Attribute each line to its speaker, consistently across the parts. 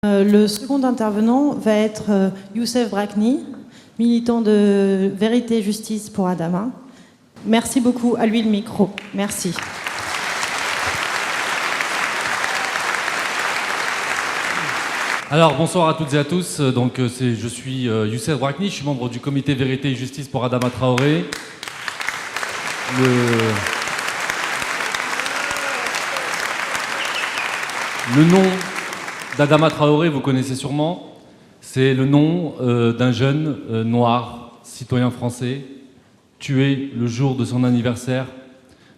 Speaker 1: Le second intervenant va être Youssef Brakni, militant de Vérité et Justice pour Adama. Merci beaucoup. À lui le micro. Merci.
Speaker 2: Alors bonsoir à toutes et à tous. Je suis Youssef Brakni, je suis membre du comité Vérité et Justice pour Adama Traoré. Le nom d'Adama Traoré, vous connaissez sûrement, c'est le nom d'un jeune noir, citoyen français, tué le jour de son anniversaire,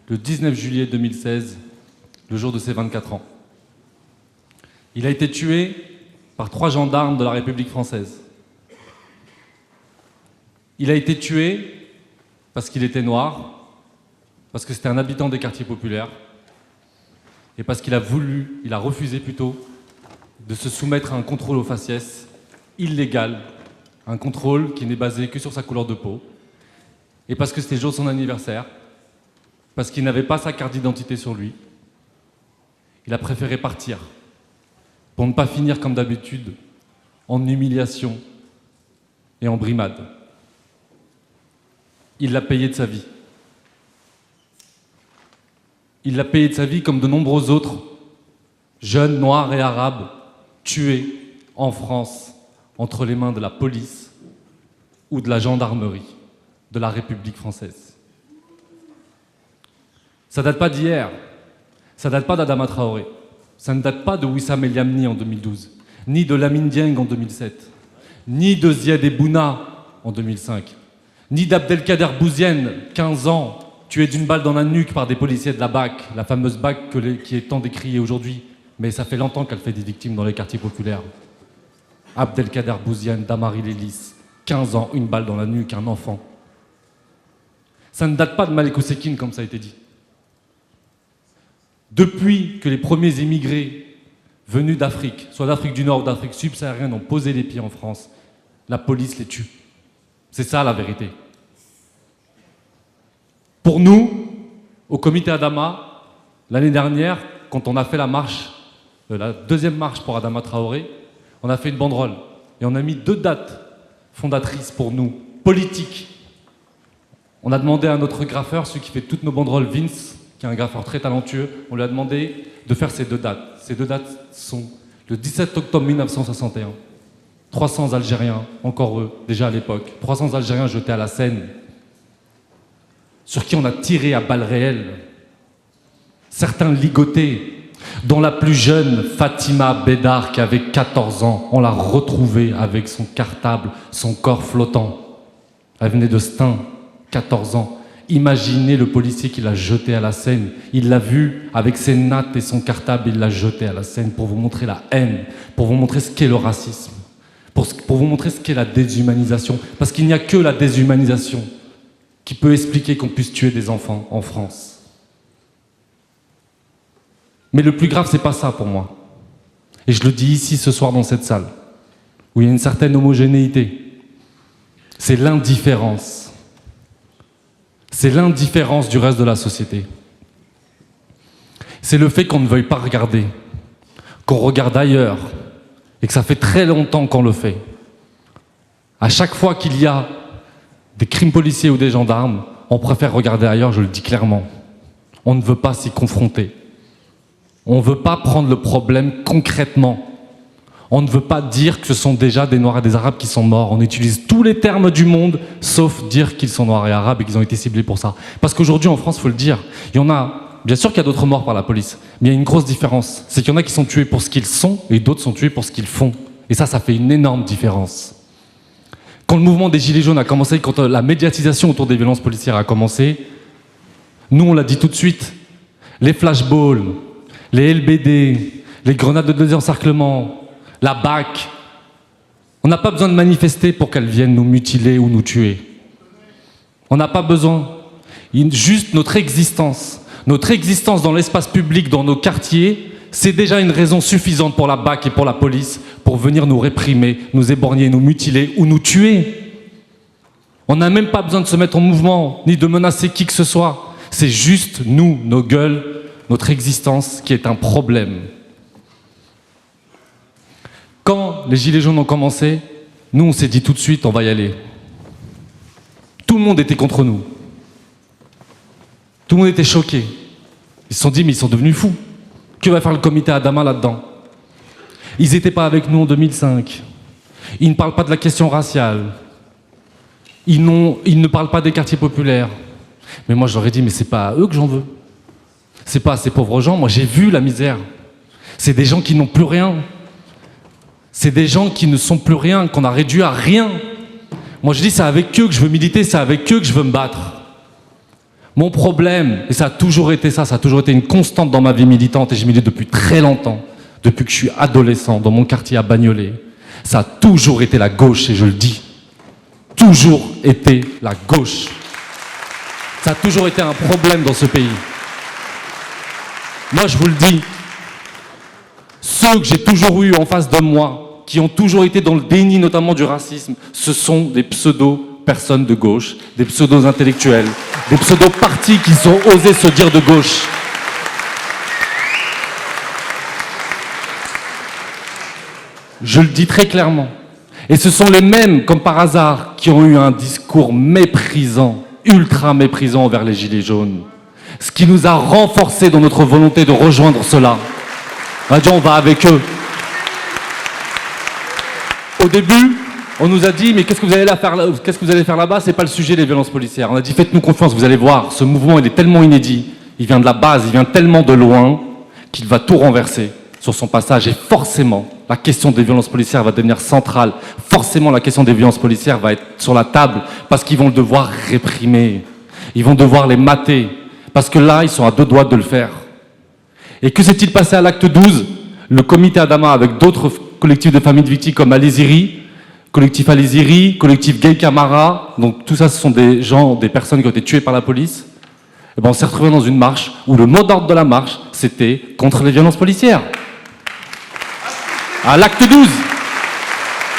Speaker 2: le 19 juillet 2016, le jour de ses 24 ans. Il a été tué par 3 gendarmes de la République française. Il a été tué parce qu'il était noir, parce que c'était un habitant des quartiers populaires, et parce qu'il a refusé plutôt, de se soumettre à un contrôle au faciès illégal, un contrôle qui n'est basé que sur sa couleur de peau, et parce que c'était le jour de son anniversaire, parce qu'il n'avait pas sa carte d'identité sur lui, il a préféré partir, pour ne pas finir comme d'habitude, en humiliation et en brimade. Il l'a payé de sa vie. Il l'a payé de sa vie comme de nombreux autres jeunes noirs et arabes tués en France entre les mains de la police ou de la gendarmerie de la République française. Ça date pas d'hier, ça date pas d'Adama Traoré, ça ne date pas de Wissam El Yamni en 2012, ni de Lamine Dieng en 2007, ni de Ziad Ebouna en 2005, ni d'Abdelkader Bouziane, 15 ans, tué d'une balle dans la nuque par des policiers de la BAC, la fameuse BAC qui est tant décriée aujourd'hui, mais ça fait longtemps qu'elle fait des victimes dans les quartiers populaires. Abdelkader Bouziane, Damary Lélis, 15 ans, une balle dans la nuque, un enfant. Ça ne date pas de Malek Oussekine, comme ça a été dit. Depuis que les premiers immigrés venus d'Afrique, soit d'Afrique du Nord ou d'Afrique subsaharienne, ont posé les pieds en France, la police les tue. C'est ça la vérité. Pour nous, au comité Adama, l'année dernière, quand on a fait la marche, la deuxième marche pour Adama Traoré, on a fait une banderole et on a mis 2 dates fondatrices pour nous, politiques. On a demandé à notre graffeur, celui qui fait toutes nos banderoles, Vince, qui est un graffeur très talentueux, on lui a demandé de faire ces 2 dates. Ces 2 dates sont le 17 octobre 1961. 300 Algériens, encore eux, déjà à l'époque, 300 Algériens jetés à la Seine, sur qui on a tiré à balles réelles. Certains ligotés, dont la plus jeune, Fatima Bédar, qui avait 14 ans, on l'a retrouvée avec son cartable, son corps flottant. Elle venait de Stein, 14 ans. Imaginez le policier qui l'a jetée à la Seine. Il l'a vue avec ses nattes et son cartable, il l'a jetée à la Seine pour vous montrer la haine, pour vous montrer ce qu'est le racisme, pour vous montrer ce qu'est la déshumanisation. Parce qu'il n'y a que la déshumanisation qui peut expliquer qu'on puisse tuer des enfants en France. Mais le plus grave, c'est pas ça pour moi. Et je le dis ici ce soir dans cette salle, où il y a une certaine homogénéité. C'est l'indifférence. C'est l'indifférence du reste de la société. C'est le fait qu'on ne veuille pas regarder, qu'on regarde ailleurs, et que ça fait très longtemps qu'on le fait. À chaque fois qu'il y a des crimes policiers ou des gendarmes, on préfère regarder ailleurs, je le dis clairement. On ne veut pas s'y confronter. On ne veut pas prendre le problème concrètement. On ne veut pas dire que ce sont déjà des Noirs et des Arabes qui sont morts. On utilise tous les termes du monde, sauf dire qu'ils sont Noirs et Arabes et qu'ils ont été ciblés pour ça. Parce qu'aujourd'hui, en France, il faut le dire, il y en a, bien sûr qu'il y a d'autres morts par la police, mais il y a une grosse différence. C'est qu'il y en a qui sont tués pour ce qu'ils sont et d'autres sont tués pour ce qu'ils font. Et ça fait une énorme différence. Quand le mouvement des Gilets jaunes a commencé, quand la médiatisation autour des violences policières a commencé, nous, on l'a dit tout de suite, les flashballs, les LBD, les grenades de désencerclement, la BAC, on n'a pas besoin de manifester pour qu'elles viennent nous mutiler ou nous tuer. On n'a pas besoin. Juste notre existence dans l'espace public, dans nos quartiers, c'est déjà une raison suffisante pour la BAC et pour la police pour venir nous réprimer, nous éborgner, nous mutiler ou nous tuer. On n'a même pas besoin de se mettre en mouvement, ni de menacer qui que ce soit. C'est juste nous, nos gueules, notre existence qui est un problème. Quand les Gilets jaunes ont commencé, nous, on s'est dit tout de suite, on va y aller. Tout le monde était contre nous. Tout le monde était choqué. Ils se sont dit, mais ils sont devenus fous. Que va faire le comité Adama là-dedans? Ils n'étaient pas avec nous en 2005. Ils ne parlent pas de la question raciale. Ils ne parlent pas des quartiers populaires. Mais moi, je leur ai dit, mais c'est pas à eux que j'en veux. C'est pas à ces pauvres gens. Moi, j'ai vu la misère. C'est des gens qui n'ont plus rien. C'est des gens qui ne sont plus rien, qu'on a réduit à rien. Moi, je dis, c'est avec eux que je veux militer, c'est avec eux que je veux me battre. Mon problème, et ça a toujours été ça, ça a toujours été une constante dans ma vie militante, et je milite depuis très longtemps, depuis que je suis adolescent, dans mon quartier à Bagnolet, ça a toujours été la gauche, et je le dis. Toujours été la gauche. Ça a toujours été un problème dans ce pays. Moi, je vous le dis, ceux que j'ai toujours eus en face de moi, qui ont toujours été dans le déni notamment du racisme, ce sont des pseudo-personnes de gauche, des pseudo-intellectuels, des pseudo-partis qui ont osé se dire de gauche. Je le dis très clairement. Et ce sont les mêmes, comme par hasard, qui ont eu un discours méprisant, ultra méprisant envers les Gilets jaunes. Ce qui nous a renforcés dans notre volonté de rejoindre cela. On a dit, on va avec eux. Au début, on nous a dit, mais qu'est-ce que vous allez faire là-bas? C'est pas le sujet des violences policières. On a dit, faites-nous confiance, vous allez voir, ce mouvement, il est tellement inédit, il vient de la base, il vient tellement de loin, qu'il va tout renverser sur son passage. Et forcément, la question des violences policières va devenir centrale. Forcément, la question des violences policières va être sur la table, parce qu'ils vont devoir réprimer. Ils vont devoir les mater. Parce que là, ils sont à deux doigts de le faire. Et que s'est-il passé à l'acte 12? Le comité Adama, avec d'autres collectifs de familles de victimes comme Aliziri, collectif Aliziri, collectif Gay Camara, donc tout ça, ce sont des gens, des personnes qui ont été tuées par la police. Et ben, on s'est retrouvés dans une marche où le mot d'ordre de la marche, c'était contre les violences policières. À l'acte 12,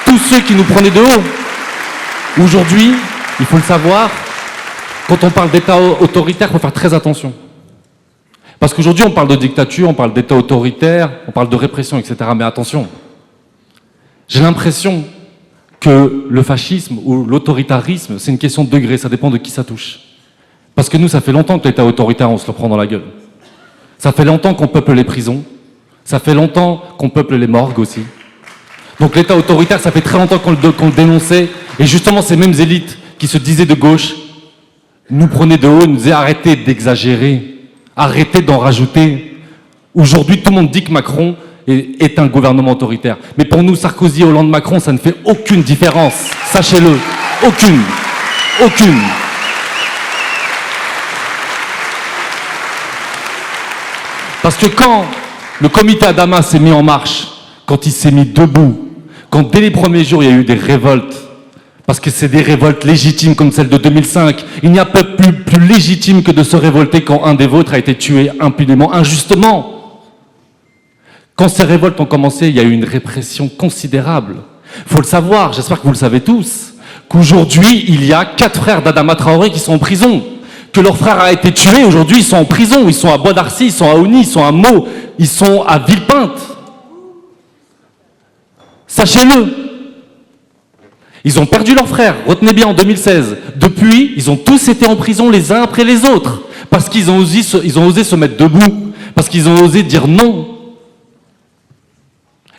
Speaker 2: tous ceux qui nous prenaient de haut. Aujourd'hui, il faut le savoir, quand on parle d'État autoritaire, il faut faire très attention. Parce qu'aujourd'hui, on parle de dictature, on parle d'État autoritaire, on parle de répression, etc. Mais attention, j'ai l'impression que le fascisme ou l'autoritarisme, c'est une question de degré, ça dépend de qui ça touche. Parce que nous, ça fait longtemps que l'État autoritaire, on se le prend dans la gueule. Ça fait longtemps qu'on peuple les prisons, ça fait longtemps qu'on peuple les morgues aussi. Donc l'État autoritaire, ça fait très longtemps qu'on le dénonçait, et justement ces mêmes élites qui se disaient de gauche, nous prenaient de haut, nous disaient arrêtez d'exagérer, arrêtez d'en rajouter. Aujourd'hui, tout le monde dit que Macron est un gouvernement autoritaire. Mais pour nous, Sarkozy, Hollande, Macron, ça ne fait aucune différence. Sachez-le. Aucune. Aucune. Parce que quand le comité Adama s'est mis en marche, quand il s'est mis debout, quand dès les premiers jours, il y a eu des révoltes, parce que c'est des révoltes légitimes comme celle de 2005, il n'y a pas plus légitime que de se révolter quand un des vôtres a été tué impunément, injustement. Quand ces révoltes ont commencé, il y a eu une répression considérable. Il faut le savoir, j'espère que vous le savez tous, qu'aujourd'hui, il y a 4 frères d'Adama Traoré qui sont en prison. Que leur frère a été tué, aujourd'hui, ils sont en prison. Ils sont à Bois d'Arcy, ils sont à Oni, ils sont à Meaux, ils sont à Villepinte. Sachez-le. Ils ont perdu leur frère, retenez bien, en 2016. Depuis, ils ont tous été en prison les uns après les autres. Parce qu'ils ont osé se mettre debout. Parce qu'ils ont osé dire non.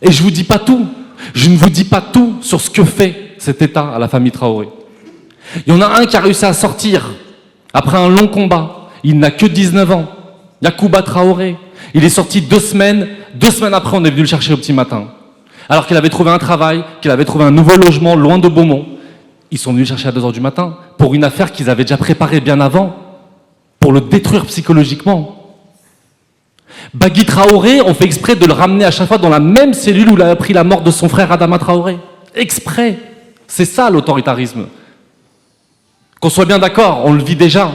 Speaker 2: Et je vous dis pas tout. Je ne vous dis pas tout sur ce que fait cet État à la famille Traoré. Il y en a un qui a réussi à sortir après un long combat. Il n'a que 19 ans. Yacouba Traoré. Il est sorti 2 semaines. 2 semaines après, on est venu le chercher au petit matin. Alors qu'il avait trouvé un travail, qu'il avait trouvé un nouveau logement loin de Beaumont. Ils sont venus le chercher à 2 h du matin pour une affaire qu'ils avaient déjà préparée bien avant, pour le détruire psychologiquement. Bagui Traoré, on fait exprès de le ramener à chaque fois dans la même cellule où il a appris la mort de son frère Adama Traoré. Exprès. C'est ça l'autoritarisme. Qu'on soit bien d'accord, on le vit déjà.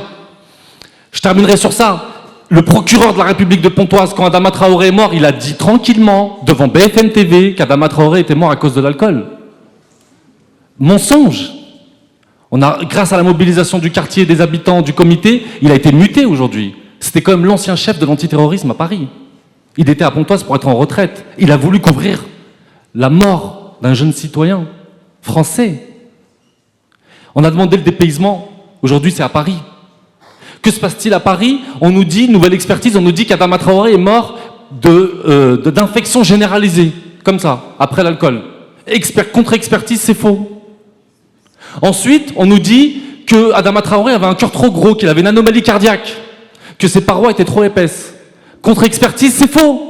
Speaker 2: Je terminerai sur ça. Le procureur de la République de Pontoise, quand Adama Traoré est mort, il a dit tranquillement, devant BFM TV, qu'Adama Traoré était mort à cause de l'alcool. Mensonge. Grâce à la mobilisation du quartier, des habitants, du comité, il a été muté aujourd'hui. C'était quand même l'ancien chef de l'antiterrorisme à Paris. Il était à Pontoise pour être en retraite. Il a voulu couvrir la mort d'un jeune citoyen français. On a demandé le dépaysement. Aujourd'hui, c'est à Paris. Que se passe-t-il à Paris? On nous dit, nouvelle expertise, on nous dit qu'Adama Traoré est mort d'infection généralisée, comme ça, après l'alcool. Contre-expertise, c'est faux. Ensuite, on nous dit que Adama Traoré avait un cœur trop gros, qu'il avait une anomalie cardiaque, que ses parois étaient trop épaisses. Contre-expertise, c'est faux.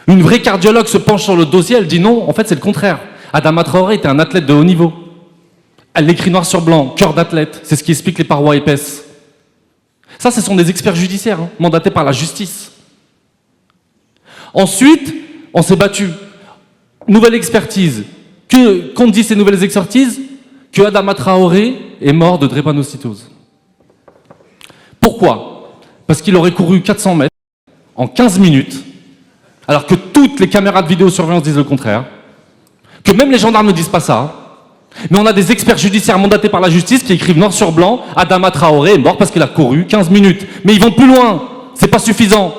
Speaker 2: Une vraie cardiologue se penche sur le dossier, elle dit non, en fait c'est le contraire. Adama Traoré était un athlète de haut niveau. Elle l'écrit noir sur blanc, cœur d'athlète, c'est ce qui explique les parois épaisses. Ça, ce sont des experts judiciaires, mandatés par la justice. Ensuite, on s'est battu. Nouvelle expertise. Qu'on dit ces nouvelles expertises? Que Adama Traoré est mort de drépanocytose. Pourquoi? Parce qu'il aurait couru 400 mètres en 15 minutes, alors que toutes les caméras de vidéosurveillance disent le contraire, que même les gendarmes ne disent pas ça, mais on a des experts judiciaires mandatés par la justice qui écrivent noir sur blanc « Adama Traoré est mort parce qu'il a couru 15 minutes ». Mais ils vont plus loin, c'est pas suffisant.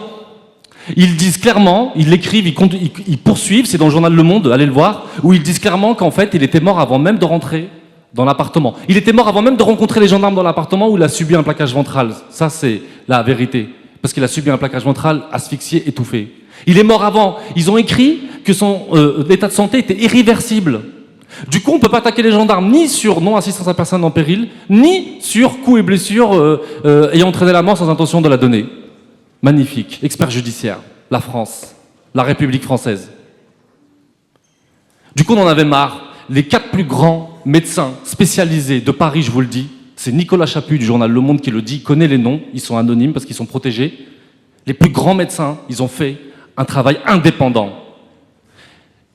Speaker 2: Ils disent clairement, ils l'écrivent, ils poursuivent, c'est dans le journal Le Monde, allez le voir, où ils disent clairement qu'en fait il était mort avant même de rentrer dans l'appartement. Il était mort avant même de rencontrer les gendarmes dans l'appartement où il a subi un plaquage ventral. Ça, c'est la vérité. Parce qu'il a subi un plaquage ventral asphyxié, étouffé. Il est mort avant. Ils ont écrit que son état de santé était irréversible. Du coup, on ne peut pas attaquer les gendarmes ni sur non-assistance à personne en péril, ni sur coups et blessures ayant entraîné la mort sans intention de la donner. Magnifique. Expert judiciaire. La France. La République française. Du coup, on en avait marre. Les 4 plus grands médecins spécialisés de Paris, je vous le dis, c'est Nicolas Chaput du journal Le Monde qui le dit, il connaît les noms, ils sont anonymes parce qu'ils sont protégés. Les plus grands médecins, ils ont fait un travail indépendant.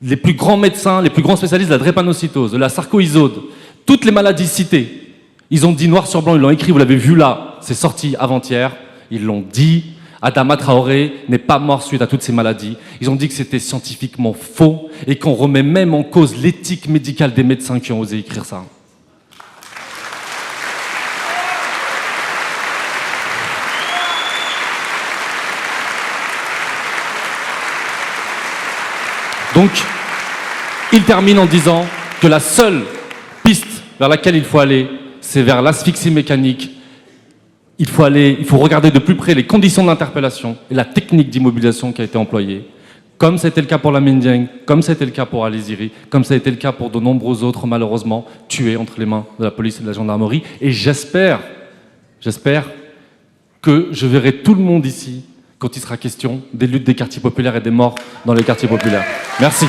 Speaker 2: Les plus grands médecins, les plus grands spécialistes de la drépanocytose, de la sarcoïsode, toutes les maladies citées, ils ont dit noir sur blanc, ils l'ont écrit, vous l'avez vu là, c'est sorti avant-hier, ils l'ont dit, Adama Traoré n'est pas mort suite à toutes ces maladies. Ils ont dit que c'était scientifiquement faux et qu'on remet même en cause l'éthique médicale des médecins qui ont osé écrire ça. Donc, il termine en disant que la seule piste vers laquelle il faut aller, c'est vers l'asphyxie mécanique. Il faut regarder de plus près les conditions d'interpellation et la technique d'immobilisation qui a été employée, comme c'était le cas pour Lamine Dieng, comme c'était le cas pour Ali Ziri, comme ça a été le cas pour de nombreux autres, malheureusement, tués entre les mains de la police et de la gendarmerie. Et j'espère que je verrai tout le monde ici quand il sera question des luttes des quartiers populaires et des morts dans les quartiers populaires. Merci.